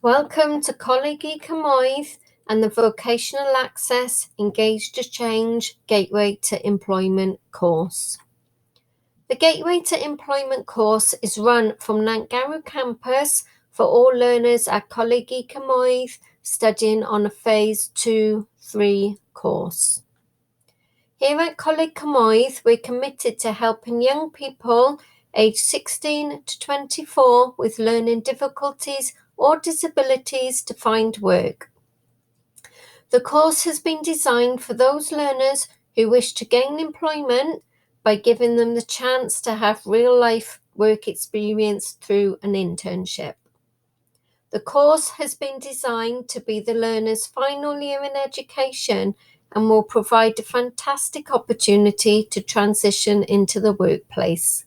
Welcome to Colleague Cymoedd and the Vocational Access Engage to Change Gateway to Employment course. The Gateway to Employment course is run from Nantgarw campus for all learners at Colleague Cymoedd studying on a Phase 2-3 course. Here at Coleg Cymoedd, we're committed to helping young people aged 16 to 24 with learning difficulties or disabilities to find work. The course has been designed for those learners who wish to gain employment by giving them the chance to have real-life work experience through an internship. The course has been designed to be the learner's final year in education and will provide a fantastic opportunity to transition into the workplace.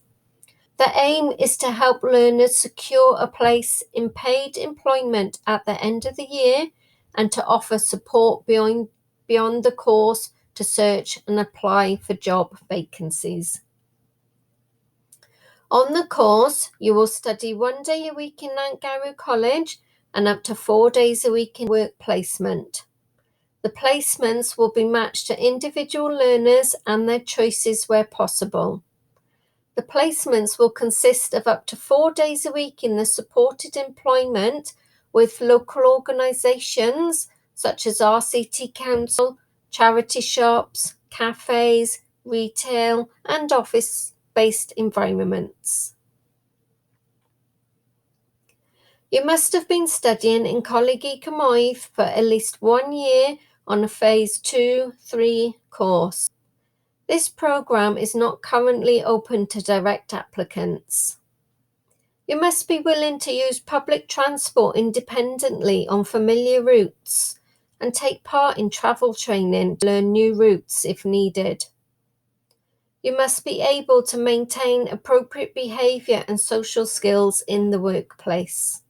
The aim is to help learners secure a place in paid employment at the end of the year and to offer support beyond the course to search and apply for job vacancies. On the course, you will study 1 day a week in Nantgarw College and up to 4 days a week in work placement. The placements will be matched to individual learners and their choices where possible. The placements will consist of up to 4 days a week in the supported employment with local organisations such as RCT Council, charity shops, cafes, retail and office-based environments. You must have been studying in Coleg Cymoedd for at least 1 year on a Phase 2-3 course. This programme is not currently open to direct applicants. You must be willing to use public transport independently on familiar routes and take part in travel training to learn new routes if needed. You must be able to maintain appropriate behaviour and social skills in the workplace.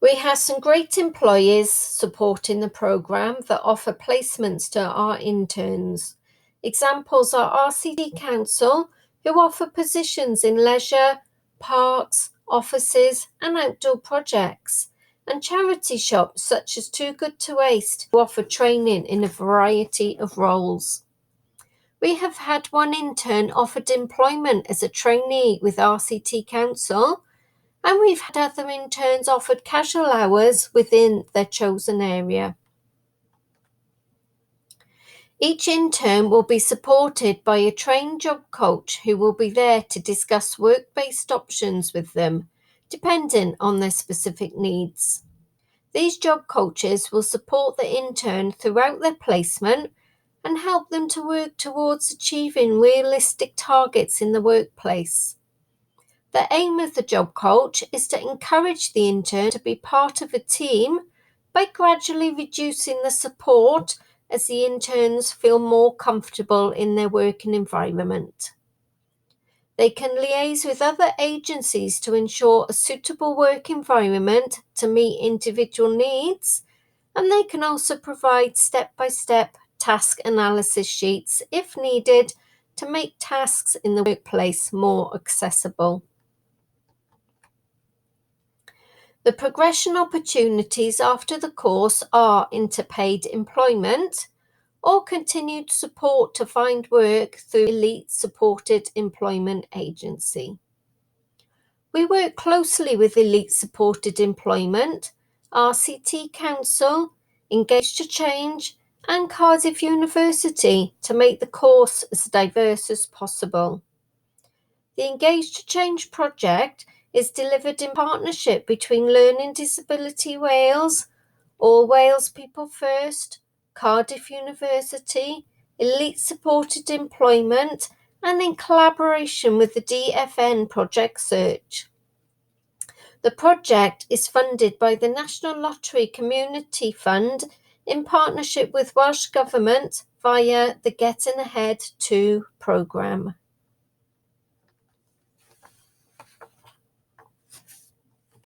We have some great employers supporting the programme that offer placements to our interns. Examples are RCT Council, who offer positions in leisure, parks, offices and outdoor projects, and charity shops such as Too Good to Waste, who offer training in a variety of roles. We have had one intern offered employment as a trainee with RCT Council, and we've had other interns offered casual hours within their chosen area. Each intern will be supported by a trained job coach who will be there to discuss work-based options with them, depending on their specific needs. These job coaches will support the intern throughout their placement and help them to work towards achieving realistic targets in the workplace. The aim of the job coach is to encourage the intern to be part of a team by gradually reducing the support as the interns feel more comfortable in their working environment. They can liaise with other agencies to ensure a suitable work environment to meet individual needs, and they can also provide step-by-step task analysis sheets if needed to make tasks in the workplace more accessible. The progression opportunities after the course are into paid employment or continued support to find work through Elite Supported Employment Agency. We work closely with Elite Supported Employment, RCT Council, Engage to Change and Cardiff University to make the course as diverse as possible. The Engage to Change project is delivered in partnership between Learning Disability Wales, All Wales People First, Cardiff University, Elite Supported Employment, and in collaboration with the DFN Project Search. The project is funded by the National Lottery Community Fund in partnership with Welsh Government via the Getting Ahead 2 programme.